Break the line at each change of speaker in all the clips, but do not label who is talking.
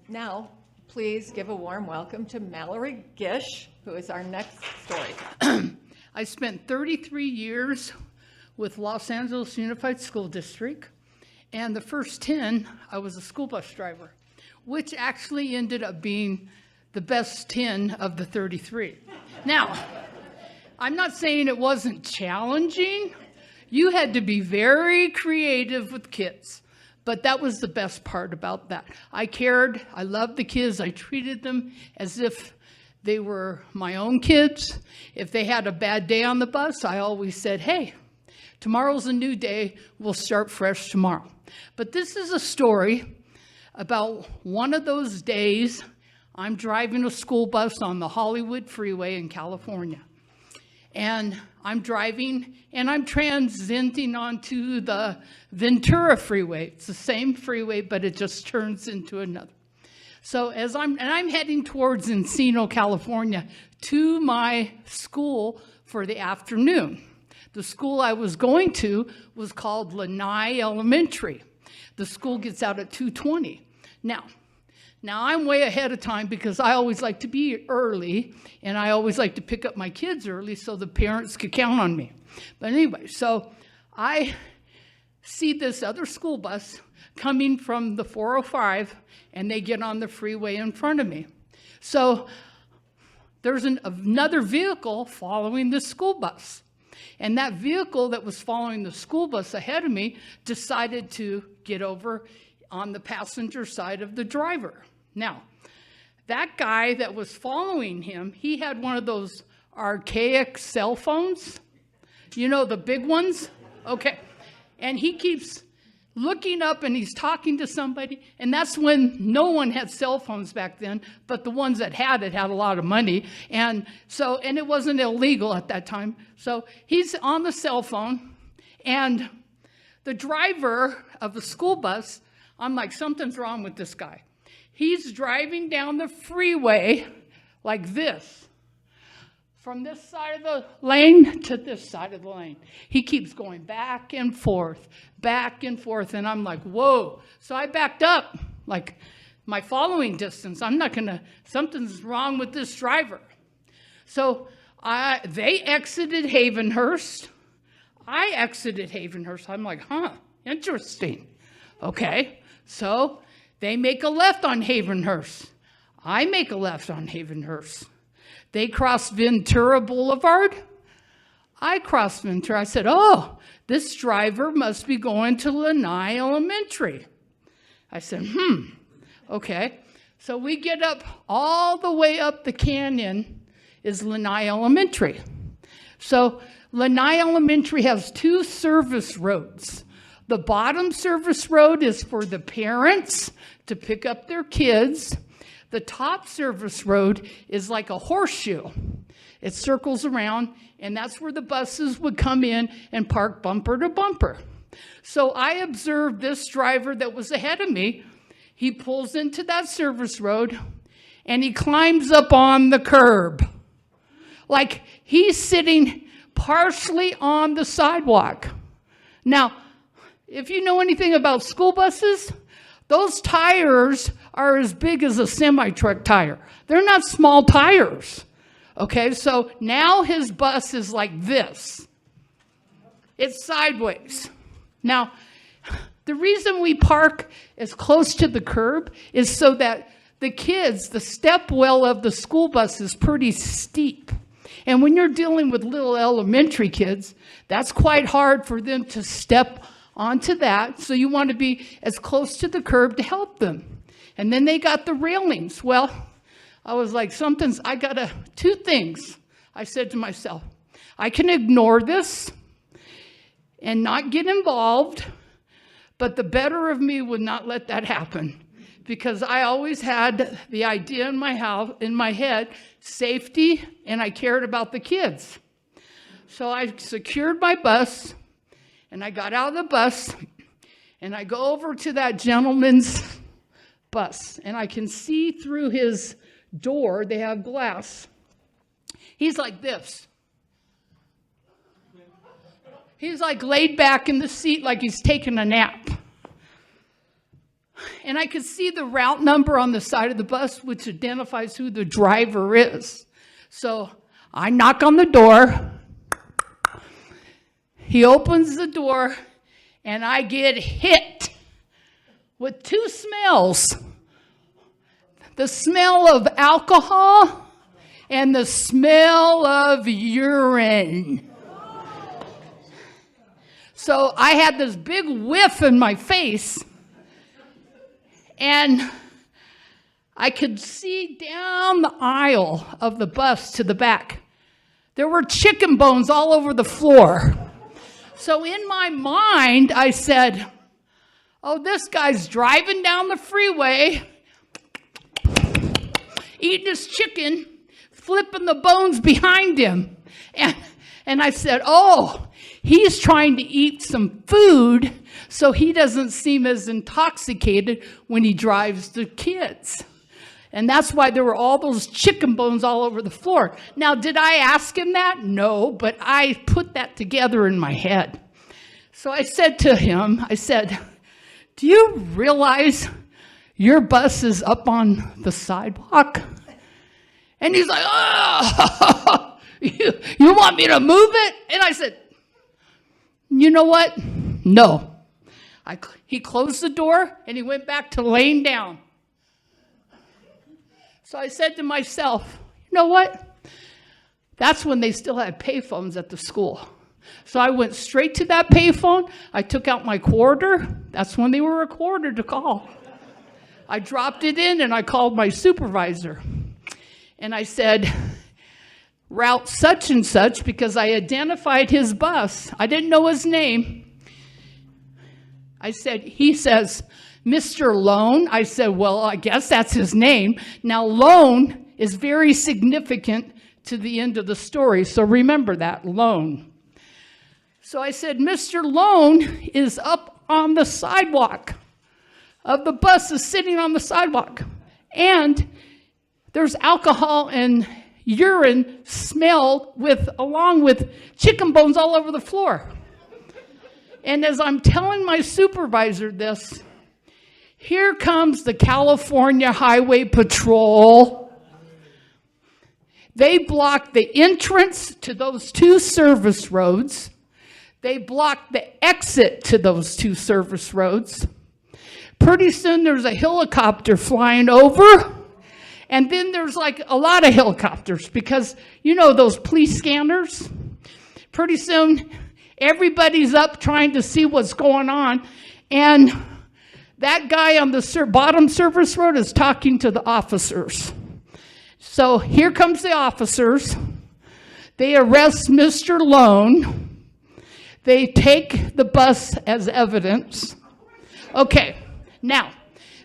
Now, please give a warm welcome to Mallory Gish, who is our next story.
I spent 33 years with Los Angeles Unified School District, and the first 10, I was a school bus driver, which actually ended up being the best 10 of the 33. Now, I'm not saying it wasn't challenging. You had to be very creative with kids, but that was the best part about that. I cared, I loved the kids, I treated them as if they were my own kids. If they had a bad day on the bus, I always said, hey, tomorrow's a new day, we'll start fresh tomorrow. But this is a story about one of those days I'm driving a school bus on the Hollywood freeway in California. And I'm driving and I'm transiting onto the Ventura freeway. It's the same freeway, but it just turns into another. So I'm heading towards Encino, California, to my school for the afternoon. The school I was going to was called Lanai Elementary. The school gets out at 2:20. Now I'm way ahead of time because I always like to be early, and I always like to pick up my kids early so the parents could count on me. But anyway, so I see this other school bus coming from the 405, and they get on the freeway in front of me. So there's another vehicle following the school bus. And that vehicle that was following the school bus ahead of me decided to get over on the passenger side of the driver. Now, that guy that was following him, he had one of those archaic cell phones, you know, the big ones? Okay. And he keeps looking up and he's talking to somebody, and that's when no one had cell phones back then, but the ones that had it had a lot of money, and it wasn't illegal at that time. So he's on the cell phone, and the driver of the school bus, I'm like, something's wrong with this guy. He's driving down the freeway like this, from this side of the lane to this side of the lane. He keeps going back and forth, and I'm like, whoa. So I backed up, like my following distance. Something's wrong with this driver. So they exited Havenhurst. I exited Havenhurst. I'm like, interesting. Okay, so they make a left on Havenhurst. I make a left on Havenhurst. They cross Ventura Boulevard. I crossed Ventura. I said, oh, this driver must be going to Lanai Elementary. I said, okay. So we get up all the way up the canyon is Lanai Elementary. So Lanai Elementary has two service roads. The bottom service road is for the parents to pick up their kids. The top service road is like a horseshoe. It circles around, and that's where the buses would come in and park bumper to bumper. So I observed this driver that was ahead of me. He pulls into that service road, and he climbs up on the curb. Like he's sitting partially on the sidewalk. Now, if you know anything about school buses, those tires are as big as a semi-truck tire. They're not small tires. Okay, so now his bus is like this. It's sideways. Now, the reason we park as close to the curb is so that the kids, the step well of the school bus is pretty steep. And when you're dealing with little elementary kids, that's quite hard for them to step onto that. So you want to be as close to the curb to help them. And then they got the railings. Well, I was like, two things. I said to myself, I can ignore this and not get involved, but the better of me would not let that happen, because I always had the idea in my head, safety, and I cared about the kids. So I secured my bus, and I got out of the bus, and I go over to that gentleman's bus, and I can see through his door. They have glass. He's like this. He's like laid back in the seat like he's taking a nap. And I could see the route number on the side of the bus, which identifies who the driver is. So I knock on the door. He opens the door, and I get hit with two smells. The smell of alcohol and the smell of urine. So I had this big whiff in my face, and I could see down the aisle of the bus to the back. There were chicken bones all over the floor. So in my mind, I said, oh, this guy's driving down the freeway, eating his chicken, flipping the bones behind him. And I said, oh, he's trying to eat some food so he doesn't seem as intoxicated when he drives the kids. And that's why there were all those chicken bones all over the floor. Now, did I ask him that? No, but I put that together in my head. So I said to him, I said, do you realize your bus is up on the sidewalk? And he's like, oh, you want me to move it? And I said, you know what? No. He closed the door and he went back to laying down. So I said to myself, you know what? That's when they still had payphones at the school. So I went straight to that payphone. I took out my quarter. That's when they were a quarter to call. I dropped it in and I called my supervisor. And I said, route such and such, because I identified his bus. I didn't know his name. I said, he says, Mr. Lone. I said, well, I guess that's his name. Now, Lone is very significant to the end of the story, so remember that, Lone. So I said, Mr. Lone is up on the sidewalk of the bus, is sitting on the sidewalk. And there's alcohol and urine smell along with chicken bones all over the floor. And as I'm telling my supervisor this, here comes the California Highway Patrol. They blocked the entrance to those two service roads. They blocked the exit to those two service roads. Pretty soon there's a helicopter flying over. And then there's like a lot of helicopters because, you know, those police scanners. Pretty soon everybody's up trying to see what's going on. And that guy on the bottom service road is talking to the officers. So here comes the officers. They arrest Mr. Lone. They take the bus as evidence. Okay, now,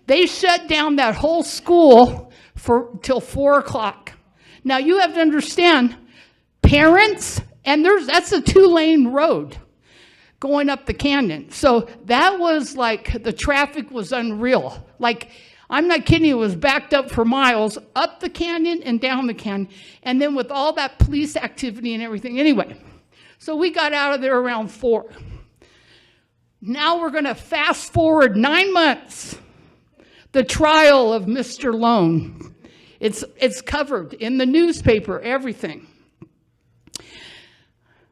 they shut down that whole school till 4 o'clock. Now, you have to understand, parents, and that's a 2-lane road going up the canyon. So that was like, the traffic was unreal. Like, I'm not kidding, it was backed up for miles, up the canyon and down the canyon. And then with all that police activity and everything. Anyway, so we got out of there around 4. Now we're going to fast forward 9 months. The trial of Mr. Lone. It's covered in the newspaper, everything.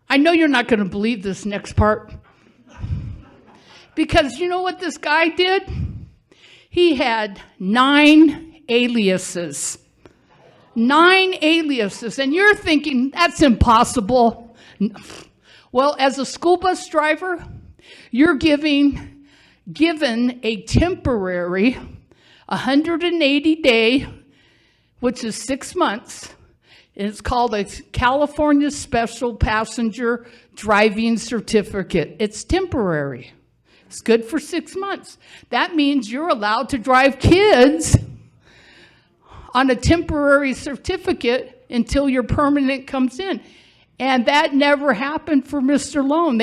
I know you're not going to believe this next part. Because you know what this guy did? He had 9 aliases. 9 aliases. And you're thinking, that's impossible. Well, as a school bus driver, you're given a temporary 180-day, which is 6 months. It's called a California Special Passenger Driving Certificate. It's temporary. It's good for 6 months. That means you're allowed to drive kids on a temporary certificate until your permanent comes in. And that never happened for Mr. Lone.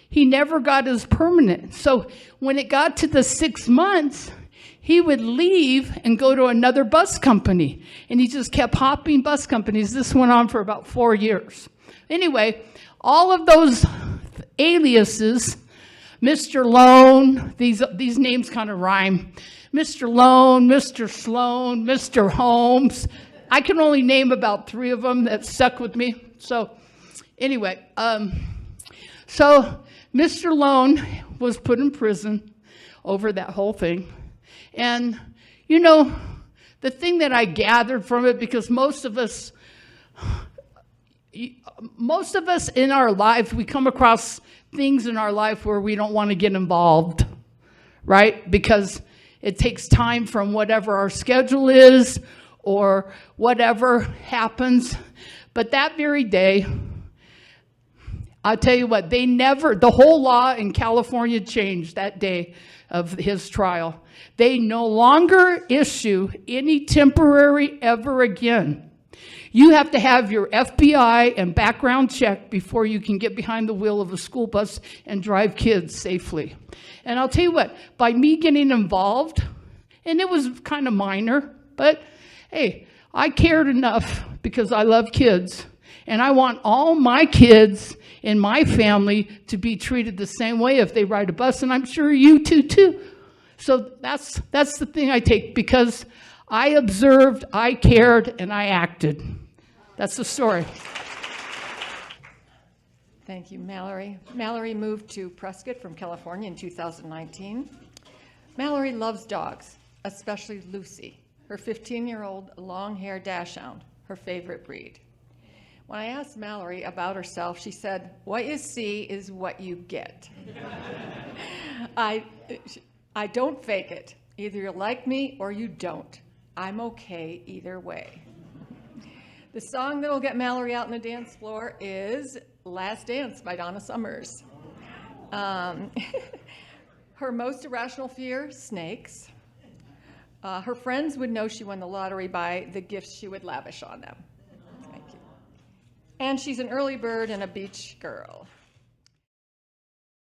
He never got his permanent. So when it got to the 6 months, he would leave and go to another bus company. And he just kept hopping bus companies. This went on for about 4 years. Anyway, all of those aliases Mr. Loan, these names kind of rhyme. Mr. Loan, Mr. Sloan, Mr. Holmes. I can only name about 3 of them that stuck with me. So anyway, so Mr. Loan was put in prison over that whole thing. And, you know, the thing that I gathered from it, because most of us in our life, we come across things in our life where we don't want to get involved, right? Because it takes time from whatever our schedule is or whatever happens. But that very day, I'll tell you what, the whole law in California changed that day of his trial. They no longer issue any temporary ever again. You have to have your FBI and background check before you can get behind the wheel of a school bus and drive kids safely. And I'll tell you what, by me getting involved, and it was kind of minor, but hey, I cared enough because I love kids. And I want all my kids in my family to be treated the same way if they ride a bus, and I'm sure you too. So that's the thing I take, because I observed, I cared, and I acted. That's the story.
Thank you, Mallory. Mallory moved to Prescott from California in 2019. Mallory loves dogs, especially Lucy, her 15-year-old long-haired dachshund, her favorite breed. When I asked Mallory about herself, she said, "What you see is what you get." I don't fake it. Either you like me or you don't. I'm okay either way. The song that will get Mallory out on the dance floor is Last Dance by Donna Summers. Her most irrational fear, snakes. Her friends would know she won the lottery by the gifts she would lavish on them. Thank you. And she's an early bird and a beach girl.